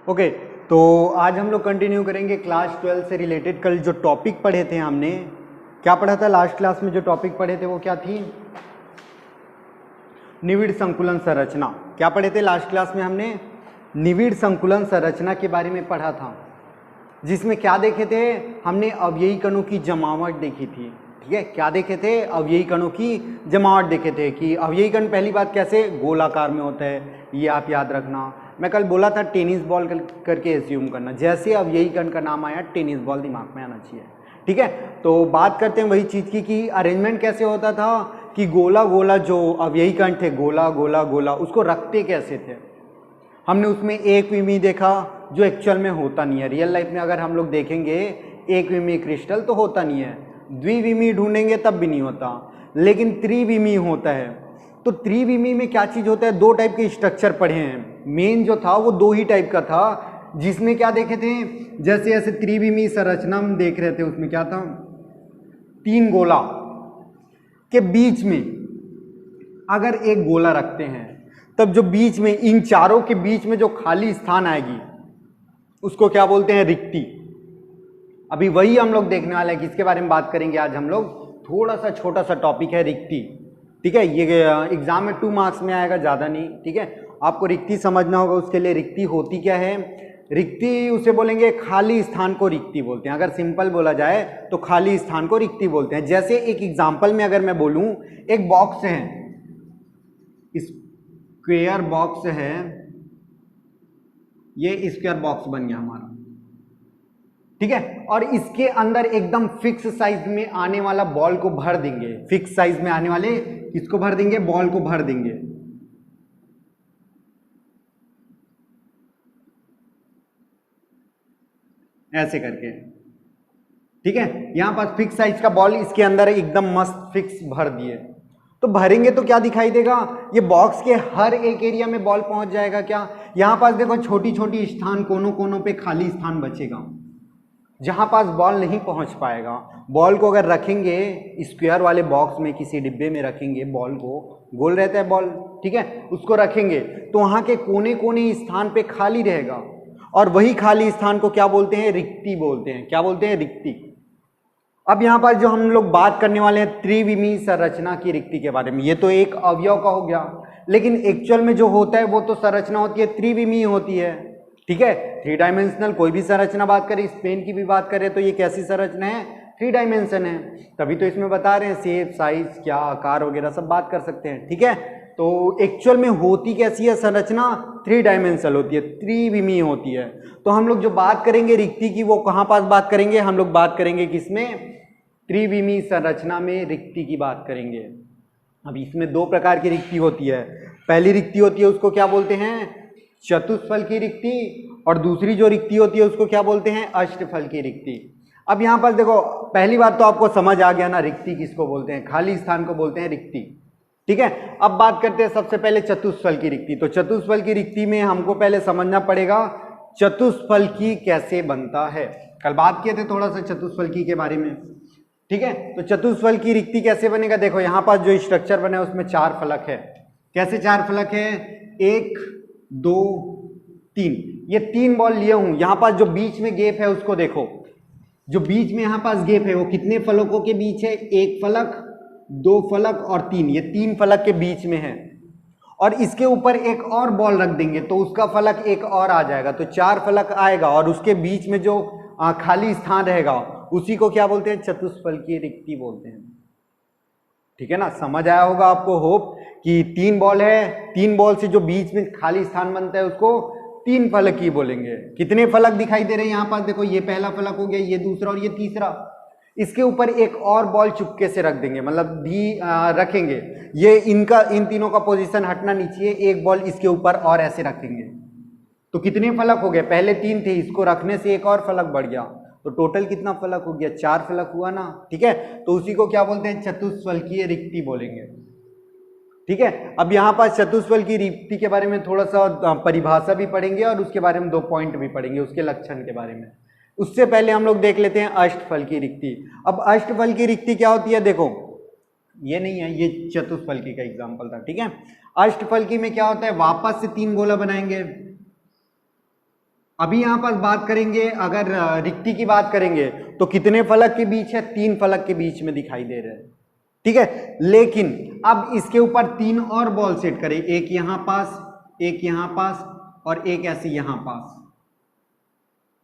Okay, तो आज हम लोग कंटिन्यू करेंगे क्लास 12 से रिलेटेड। कल जो टॉपिक पढ़े थे हमने, क्या पढ़ा था लास्ट क्लास में? जो टॉपिक पढ़े थे वो क्या थी? निविड़ संकुलन संरचना। क्या पढ़े थे लास्ट क्लास में हमने? निविड़ संकुलन संरचना के बारे में पढ़ा था, जिसमें क्या देखे थे हमने? अवयवी कणों की जमावट देखी थी। ठीक है, क्या देखे थे? अवयवी कणों की जमावट देखे थे कि अवयवी कण पहली बात कैसे गोलाकार में होता है, ये आप याद रखना। मैं कल बोला था टेनिस बॉल करके एज्यूम करना, जैसे अवयवी कण का नाम आया टेनिस बॉल दिमाग में आना चाहिए। ठीक है, तो बात करते हैं वही चीज़ की कि अरेंजमेंट कैसे होता था कि गोला गोला जो अवयवी कण थे, गोला गोला गोला, उसको रखते कैसे थे। हमने उसमें एक विमी देखा जो एक्चुअल में होता नहीं है। रियल लाइफ में अगर हम लोग देखेंगे एक विमी क्रिस्टल तो होता नहीं है, द्विविमी ढूंढेंगे तब भी नहीं होता, लेकिन त्रिविमी होता है। तो त्रिविमी में क्या चीज़ होता है? दो टाइप के स्ट्रक्चर पढ़े हैं। मेन जो था वो दो ही टाइप का था, जिसमें क्या देखे थे? जैसे ऐसे त्रिविमी संरचना हम देख रहे थे, उसमें क्या था? तीन गोला के बीच में अगर एक गोला रखते हैं, तब जो बीच में इन चारों के बीच में जो खाली स्थान आएगी उसको क्या बोलते हैं? रिक्ति। अभी वही हम लोग देखने वाले हैं, किसके बारे में बात करेंगे आज हम लोग? थोड़ा सा छोटा सा टॉपिक है रिक्ति। ठीक है, ये एग्जाम में 2 मार्क्स में आएगा, ज़्यादा नहीं। ठीक है, आपको रिक्ति समझना होगा। उसके लिए रिक्ति होती क्या है? रिक्ति उसे बोलेंगे, खाली स्थान को रिक्ति बोलते हैं। अगर सिंपल बोला जाए तो खाली स्थान को रिक्ति बोलते हैं। जैसे एक एग्जाम्पल में अगर मैं बोलूँ, एक बॉक्स है, स्क्वेयर बॉक्स है, ये स्क्वेयर बॉक्स बन गया हमारा। ठीक है, और इसके अंदर एकदम फिक्स साइज में आने वाला बॉल को भर देंगे। फिक्स साइज में आने वाले किसको भर देंगे? बॉल को भर देंगे। ऐसे करके। ठीक है, यहां पास फिक्स साइज का बॉल इसके अंदर एकदम मस्त फिक्स भर दिए, तो भरेंगे तो क्या दिखाई देगा? ये बॉक्स के हर एक एरिया में बॉल पहुंच जाएगा क्या? यहां पास देखो छोटी छोटी स्थान, कोनों कोनों पे खाली स्थान बचेगा, जहां पास बॉल नहीं पहुंच पाएगा। बॉल को अगर रखेंगे स्क्वायर वाले बॉक्स में, किसी डिब्बे में रखेंगे बॉल को, गोल रहता है बॉल, ठीक है, उसको रखेंगे तो वहां के कोने कोने स्थान पे खाली रहेगा, और वही खाली स्थान को क्या बोलते हैं? रिक्ति बोलते हैं। क्या बोलते हैं? रिक्ति। अब यहाँ पर जो हम लोग बात करने वाले हैं त्रिविमी संरचना की रिक्ति के बारे में, ये तो एक अवयव का हो गया, लेकिन एक्चुअल में जो होता है वो तो संरचना होती है त्रिविमी होती है। ठीक है, 3 डायमेंशनल कोई भी संरचना बात करें, स्पेन की भी बात करें तो ये कैसी संरचना है? 3 डायमेंशन है। तभी तो इसमें बता रहे हैं शेप, साइज, क्या आकार वगैरह सब बात कर सकते हैं। ठीक है, तो एक्चुअल में होती कैसी है संरचना? 3 डायमेंशनल होती है, त्रिविमी होती है। तो हम लोग जो बात करेंगे रिक्ति की, वो कहाँ पास बात करेंगे? हम लोग बात करेंगे किसमें? त्रिविमी संरचना में रिक्ति की बात करेंगे। अब इसमें 2 प्रकार की रिक्ति होती है। पहली रिक्ति होती है उसको क्या बोलते हैं? चतुष्फल की रिक्ति, और दूसरी जो रिक्ति होती है उसको क्या बोलते हैं? अष्टफल की रिक्ति। अब यहाँ पर देखो, पहली बात तो आपको समझ आ गया ना, रिक्ति किसको बोलते हैं? खाली स्थान को बोलते हैं रिक्ति। ठीक है, अब बात करते हैं सबसे पहले चतुष्फल की रिक्ति। तो चतुष्फल की रिक्ति में हमको पहले समझना पड़ेगा चतुष्फल की कैसे बनता है। कल बात किए थे थोड़ा सा चतुष्फल की के बारे में। ठीक है, तो चतुष्फल की रिक्ति कैसे बनेगा? देखो यहाँ पास जो स्ट्रक्चर बना है उसमें 4 फलक है। कैसे 4 फलक है? 1 2 3। ये 3 बॉल लिए हूं, यहाँ पास जो बीच में गैप है उसको देखो। जो बीच में यहाँ पास गैप है वो कितने फलकों के बीच है? 1 फलक, 2 फलक और 3। ये 3 फलक के बीच में है, और इसके ऊपर एक और बॉल रख देंगे तो उसका फलक एक और आ जाएगा, तो 4 फलक आएगा, और उसके बीच में जो खाली स्थान रहेगा उसी को क्या बोलते हैं? चतुष्फल की रिक्ति बोलते हैं। ठीक है ना, समझ आया होगा आपको होप कि 3 बॉल है, 3 बॉल से जो बीच में खाली स्थान बनता है उसको 3 फलक ही बोलेंगे। कितने फलक दिखाई दे रहे हैं यहाँ पास? देखो, ये पहला फलक हो गया, ये दूसरा और ये तीसरा। इसके ऊपर एक और बॉल चुपके से रख देंगे, मतलब रखेंगे। ये इनका, इन तीनों का पोजीशन हटना नहीं चाहिए। एक बॉल इसके ऊपर और ऐसे रखेंगे, तो कितने फलक हो गए? पहले 3 थे, इसको रखने से एक और फलक बढ़ गया, तो टोटल कितना फलक हो गया? 4 फलक हुआ ना। ठीक है, तो उसी को क्या बोलते हैं? चतुष्फलकीय रिक्ति बोलेंगे। ठीक है, अब यहाँ पास चतुष्फल की रिक्ति के बारे में थोड़ा सा परिभाषा भी पढ़ेंगे, और उसके बारे में 2 पॉइंट भी पढ़ेंगे, उसके लक्षण के बारे में। उससे पहले हम लोग देख लेते हैं अष्टफल की रिक्ति। अब अष्टफल की रिक्ति क्या होती है? देखो, ये नहीं है, ये चतुष्फलकी का एग्जाम्पल था। ठीक है, अष्टफलकी में क्या होता है? वापस से 3 गोला बनाएंगे, अभी यहां पर बात करेंगे, अगर रिक्ति की बात करेंगे तो कितने फलक के बीच है, 3 फलक के बीच में दिखाई दे रहे हैं, ठीक है। लेकिन अब इसके ऊपर 3 और बॉल सेट करें, एक यहां पास, एक यहां पास और एक ऐसे यहां पास,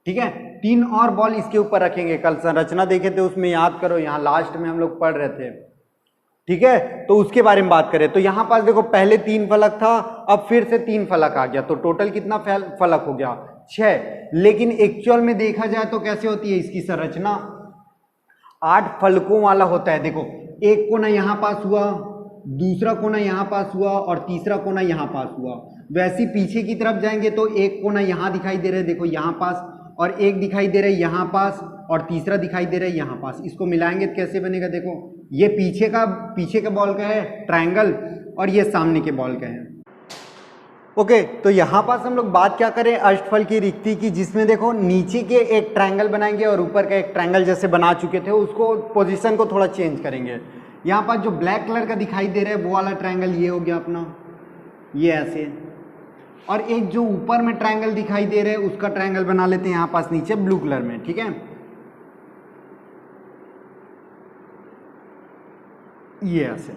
ठीक है। 3 और बॉल इसके ऊपर रखेंगे। कल संरचना देखे थे उसमें याद करो, यहां लास्ट में हम लोग पढ़ रहे थे, ठीक है। तो उसके बारे में बात करें तो यहां पास देखो पहले 3 फलक था, अब फिर से 3 फलक आ गया, तो टोटल कितना फलक हो गया, 6। लेकिन एक्चुअल में देखा जाए तो कैसे होती है इसकी संरचना, 8 फलकों वाला होता है। देखो एक कोना यहां पास हुआ, दूसरा कोना यहां पास हुआ और तीसरा कोना यहां पास हुआ। वैसे पीछे की तरफ जाएंगे तो एक कोना यहां दिखाई दे रहा है, देखो यहां पास, और एक दिखाई दे रहा है यहां पास और तीसरा दिखाई दे रहा है यहां पास। इसको मिलाएंगे तो कैसे बनेगा, देखो ये पीछे का बॉल का है ट्रायंगल और ये सामने के बॉल का है। ओके, तो यहां पास हम लोग बात क्या करें, अष्टफल की रिक्ति की, जिसमें देखो नीचे के एक ट्रायंगल बनाएंगे और ऊपर का एक ट्रायंगल जैसे बना चुके थे, उसको पोजीशन को थोड़ा चेंज करेंगे। यहाँ पास जो ब्लैक कलर का दिखाई दे रहा है वो वाला ट्रायंगल ये हो गया अपना, ये ऐसे, और एक जो ऊपर में ट्रायंगल दिखाई दे रहा है उसका ट्रायंगल बना लेते हैं यहाँ पास नीचे ब्लू कलर में, ठीक है। ये ऐसे,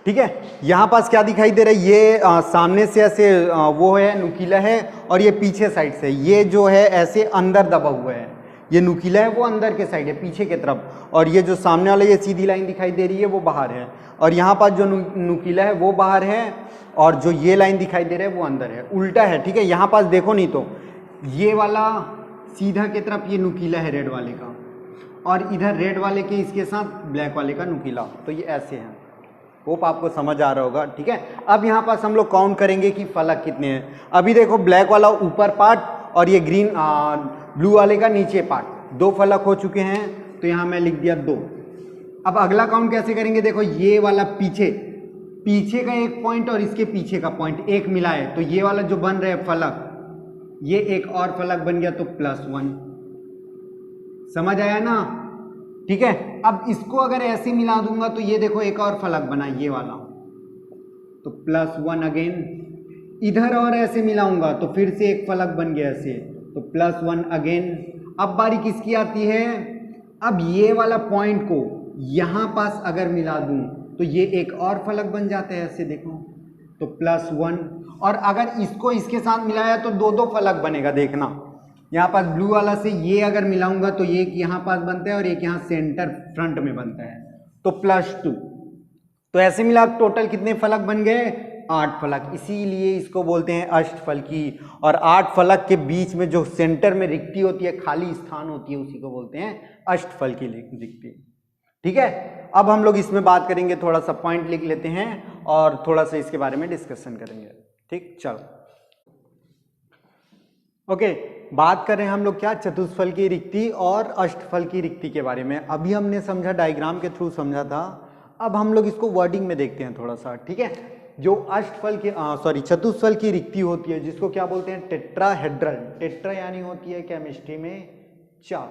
ठीक है। यहां पास क्या दिखाई दे रहा है, ये सामने से ऐसे वो है नुकीला है, और ये पीछे साइड से ये जो है ऐसे अंदर दबा हुआ है, ये नुकीला है वो अंदर के साइड है पीछे की तरफ, और ये जो सामने वाला ये सीधी लाइन दिखाई दे रही है वो बाहर है, और यहाँ पास जो नुकीला है वो बाहर है, और जो ये लाइन दिखाई दे रहा है वो अंदर है, उल्टा है, ठीक है। यहाँ पास देखो नहीं तो ये वाला सीधा की तरफ ये नुकीला है रेड वाले का, और इधर रेड वाले के इसके साथ ब्लैक वाले का नुकीला, तो ये ऐसे है। होप आपको समझ आ रहा होगा, ठीक है। अब यहाँ पास हम लोग काउंट करेंगे कि फलक कितने हैं। अभी देखो ब्लैक वाला ऊपर पार्ट और ये ग्रीन ब्लू वाले का नीचे पार्ट, 2 फलक हो चुके हैं, तो यहाँ मैं लिख दिया 2। अब अगला काउंट कैसे करेंगे, देखो ये वाला पीछे का एक पॉइंट और इसके पीछे का पॉइंट एक मिला है, तो ये वाला जो बन रहा है फलक, ये एक और फलक बन गया, तो +1। समझ आया ना, ठीक है। अब इसको अगर ऐसे मिला दूंगा तो ये देखो एक और फलक बना ये वाला, तो +1 अगेन। इधर और ऐसे मिलाऊंगा तो फिर से एक फलक बन गया ऐसे, तो +1 अगेन। अब बारी किसकी आती है, अब ये वाला पॉइंट को यहां पास अगर मिला दूं तो ये एक और फलक बन जाता है ऐसे, देखो तो +1। और अगर इसको इसके साथ मिलाया तो 2 फलक बनेगा, देखना यहाँ पास ब्लू वाला से ये अगर मिलाऊंगा तो ये एक यहाँ पास बनता है और एक यहाँ सेंटर फ्रंट में बनता है, तो +2। तो ऐसे मिला टोटल कितने फलक बन गए, 8 फलक। इसीलिए इसको बोलते हैं अष्टफल की। और 8 फलक के बीच में जो सेंटर में रिक्ति होती है, खाली स्थान होती है, उसी को बोलते हैं अष्टफल की रिक्ति, ठीक है। अब हम लोग इसमें बात करेंगे, थोड़ा सा पॉइंट लिख लेते हैं और थोड़ा सा इसके बारे में डिस्कशन करेंगे, ठीक। चलो ओके, बात करें हम लोग क्या, चतुष्फल की रिक्ति और अष्टफल की रिक्ति के बारे में। अभी हमने समझा, डायग्राम के थ्रू समझा था, अब हम लोग इसको वर्डिंग में देखते हैं थोड़ा सा, ठीक है। जो अष्टफल की चतुष्फल की रिक्ति होती है, जिसको क्या बोलते हैं, टेट्राहेड्रल। टेट्रा यानी होती है केमिस्ट्री में 4,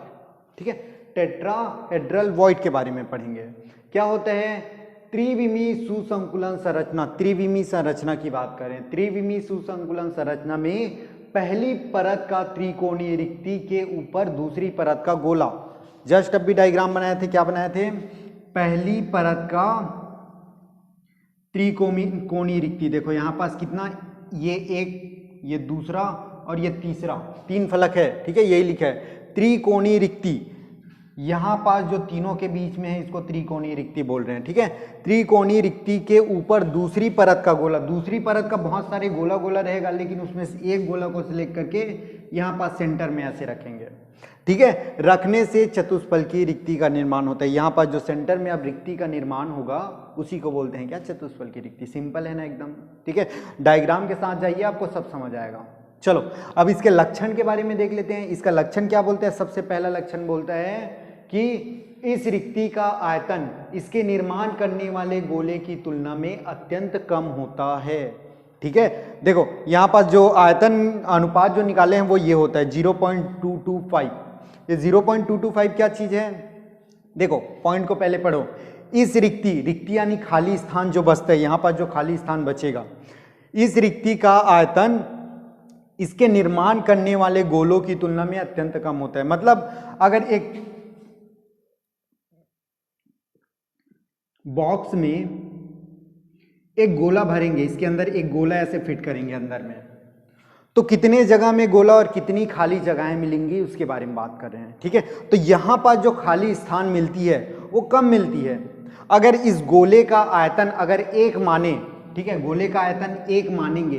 ठीक है। टेट्राहेड्रल वॉइड के बारे में पढ़ेंगे। क्या होता है, त्रिविमी सुसंकुलन संरचना। त्रिविमी संरचना की बात करें, त्रिविमी सुसंकुलन संरचना में पहली परत का त्रिकोणीय रिक्ति के ऊपर दूसरी परत का गोला। जस्ट अभी डायग्राम बनाए थे, क्या बनाए थे, पहली परत का त्रिकोणीय रिक्ति। देखो यहाँ पास कितना, ये एक, ये दूसरा और ये तीसरा, 3 फलक है, ठीक है, यही लिखा है त्रिकोणीय रिक्ति। यहाँ पास जो तीनों के बीच में है इसको त्रिकोणीय रिक्ति बोल रहे हैं, ठीक है। त्रिकोणीय रिक्ति के ऊपर दूसरी परत का गोला, दूसरी परत का बहुत सारे गोला गोला रहेगा, लेकिन उसमें से एक गोला को सिलेक्ट करके यहाँ पास सेंटर में ऐसे रखेंगे, ठीक है। रखने से चतुष्फल की रिक्ति का निर्माण होता है। यहाँ पास जो सेंटर में अब रिक्ति का निर्माण होगा उसी को बोलते हैं क्या, चतुष्फल की रिक्ति। सिंपल है ना एकदम, ठीक है। डायग्राम के साथ जाइए, आपको सब समझ आएगा। चलो अब इसके लक्षण के बारे में देख लेते हैं। इसका लक्षण क्या बोलते हैं, सबसे पहला लक्षण बोलता है कि इस रिक्ति का आयतन इसके निर्माण करने वाले गोले की तुलना में अत्यंत कम होता है, ठीक है। देखो यहाँ पास जो आयतन अनुपात जो निकाले हैं वो ये होता है 0.225। ये 0.225 क्या चीज है, देखो पॉइंट को पहले पढ़ो। इस रिक्ति यानी खाली स्थान जो बचता है, यहाँ पास जो खाली स्थान बचेगा, इस रिक्ति का आयतन इसके निर्माण करने वाले गोलों की तुलना में अत्यंत कम होता है। मतलब अगर एक बॉक्स में एक गोला भरेंगे, इसके अंदर एक गोला ऐसे फिट करेंगे अंदर में, तो कितने जगह में गोला और कितनी खाली जगहें मिलेंगी उसके बारे में बात कर रहे हैं। ठीक है, तो यहां पर जो खाली स्थान मिलती है वो कम मिलती है। अगर इस गोले का आयतन अगर 1 माने, ठीक है, गोले का आयतन 1 मानेंगे,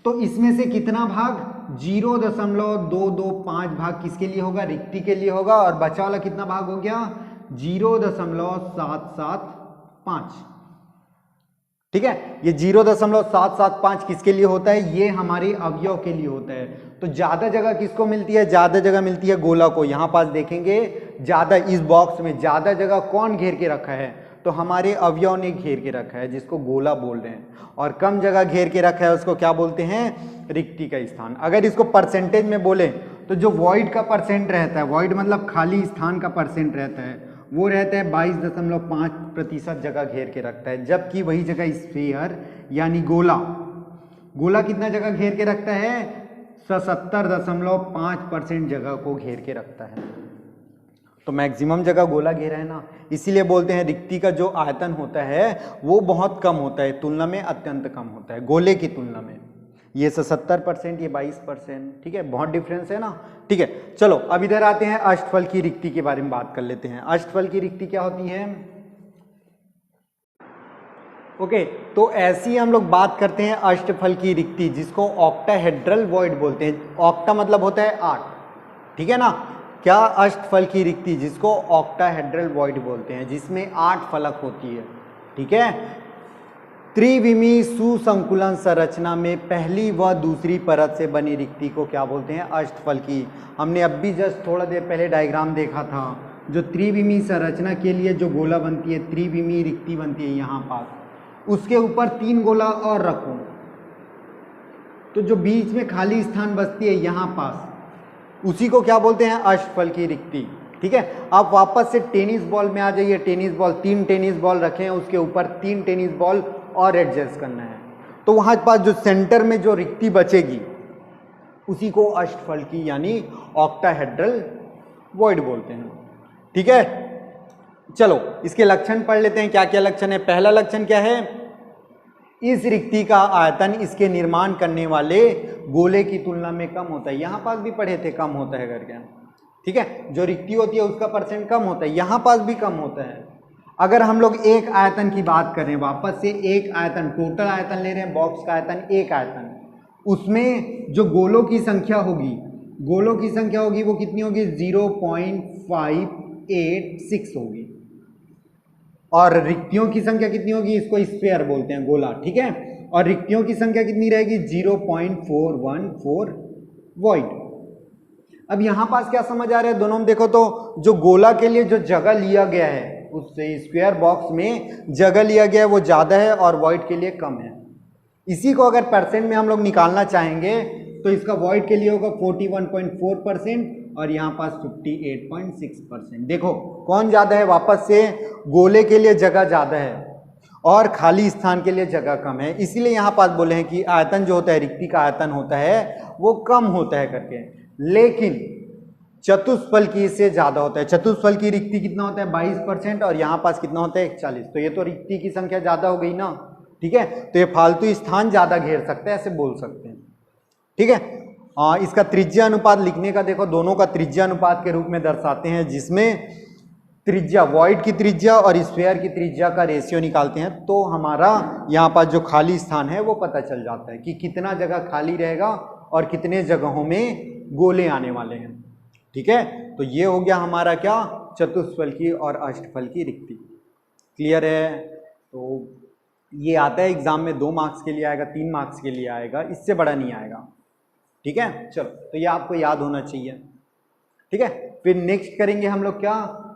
तो इसमें से कितना भाग 0.225 भाग किसके लिए होगा, रिक्ति के लिए होगा, और बचा वाला कितना भाग हो गया 0.775। ठीक है, ये 0.775 किसके लिए होता है, ये हमारे अवयव के लिए होता है। तो ज्यादा जगह किसको मिलती है, ज्यादा जगह मिलती है गोला को। यहां पास देखेंगे ज्यादा, इस बॉक्स में ज्यादा जगह कौन घेर के रखा है, तो हमारे अवयव ने घेर के रखा है, जिसको गोला बोल रहे हैं। और कम जगह घेर के रखा है उसको क्या बोलते हैं, रिक्ति का स्थान। अगर इसको परसेंटेज में बोले तो जो वॉइड का परसेंट रहता है, वॉइड मतलब खाली स्थान का परसेंट रहता है, वो रहता है 22.5% जगह घेर के रखता है। जबकि वही जगह स्फीयर यानी गोला, गोला कितना जगह घेर के रखता है, 77.5% जगह को घेर के रखता है। तो मैक्सिमम जगह गोला घेरा है ना, इसीलिए बोलते हैं रिक्ति का जो आयतन होता है वो बहुत कम होता है, तुलना में अत्यंत कम होता है गोले की तुलना में। ये 77%, ये 22%। ठीक है, बहुत डिफरेंस है ना। ठीक है, चलो अब इधर आते हैं, अष्टफल की रिक्ति के बारे में बात कर लेते हैं। अष्टफल की रिक्ति क्या होती है। ओके, तो ऐसी हम लोग बात करते हैं अष्टफल की रिक्ति, जिसको ऑक्टाहेड्रल वॉइड बोलते हैं। ऑक्टा मतलब होता है 8, ठीक है ना। क्या अष्टफल की रिक्ति, जिसको ऑक्टाहेड्रल वॉइड बोलते हैं, जिसमें 8 फलक होती है। ठीक है, त्रिविमी सुसंकुलन संरचना में पहली व दूसरी परत से बनी रिक्ति को क्या बोलते हैं, अष्टफल की। हमने अब भी जस्ट थोड़ा देर पहले डायग्राम देखा था, जो त्रिविमी संरचना के लिए जो गोला बनती है, त्रिविमी रिक्ति बनती है यहाँ पास, उसके ऊपर 3 गोला और रखो, तो जो बीच में खाली स्थान बचती है यहाँ पास, उसी को क्या बोलते हैं, अष्टफल की रिक्ति। ठीक है, आप वापस से टेनिस बॉल में आ जाइए। टेनिस बॉल, 3 टेनिस बॉल रखे हैं, उसके ऊपर 3 टेनिस बॉल और एडजस्ट करना है, तो वहां पास जो सेंटर में जो रिक्ति बचेगी उसी को अष्टफल की यानी ऑक्टाहेड्रल वॉइड बोलते हैं। ठीक है, चलो इसके लक्षण पढ़ लेते हैं, क्या क्या लक्षण है। पहला लक्षण क्या है, इस रिक्ति का आयतन इसके निर्माण करने वाले गोले की तुलना में कम होता है। यहां पास भी पढ़े थे कम होता है करके। ठीक है, जो रिक्ति होती है उसका परसेंट कम होता है, यहां पास भी कम होता है। अगर हम लोग एक आयतन की बात करें, वापस से एक आयतन, टोटल आयतन ले रहे हैं, बॉक्स का आयतन एक आयतन, उसमें जो गोलों की संख्या होगी, गोलों की संख्या होगी वो कितनी होगी, 0.586 होगी। और रिक्तियों की संख्या कितनी होगी, इसको स्फीयर बोलते हैं, गोला। ठीक है, और रिक्तियों की संख्या कितनी रहेगी, 0.414 वॉइड। अब यहां पास क्या समझ आ रहा है, दोनों में देखो तो जो गोला के लिए जो जगह लिया गया है, उस स्क्वायर बॉक्स में जगह लिया गया है वो ज्यादा है और वॉइड के लिए कम है। इसी को अगर परसेंट में हम लोग निकालना चाहेंगे तो इसका वॉइड के लिए होगा 41.4% और यहाँ पास 58.6%। देखो कौन ज्यादा है, वापस से गोले के लिए जगह ज्यादा है और खाली स्थान के लिए जगह कम है, इसीलिए यहाँ पास बोले हैं कि आयतन जो होता है, रिक्ति का आयतन होता है वो कम होता है करके। लेकिन चतुष्फल की इससे ज्यादा होता है। चतुष्फल की रिक्ति कितना होता है, 22%, और यहाँ पास कितना होता है, 41। तो ये तो रिक्ति की संख्या ज्यादा हो गई ना। ठीक है, तो ये फालतू स्थान ज्यादा घेर सकते हैं, ऐसे बोल सकते हैं। ठीक है, इसका त्रिज्या अनुपात लिखने का देखो, दोनों का त्रिज्या अनुपात के रूप में दर्शाते हैं, जिसमें त्रिज्या, वॉइड की त्रिज्या और स्फीयर की त्रिज्या का रेशियो निकालते हैं, तो हमारा यहाँ पास जो खाली स्थान है वो पता चल जाता है कि कितना जगह खाली रहेगा और कितने जगहों में गोले आने वाले हैं। ठीक है, तो ये हो गया हमारा क्या, चतुष्फल की और अष्टफल की रिक्ति। क्लियर है। तो ये आता है एग्जाम में 2 मार्क्स के लिए आएगा, 3 मार्क्स के लिए आएगा, इससे बड़ा नहीं आएगा। ठीक है, चलो तो ये आपको याद होना चाहिए। ठीक है, फिर नेक्स्ट करेंगे हम लोग क्या,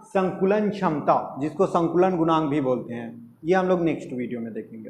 संकुलन क्षमता, जिसको संकुलन गुणांक भी बोलते हैं, ये हम लोग नेक्स्ट वीडियो में देखेंगे।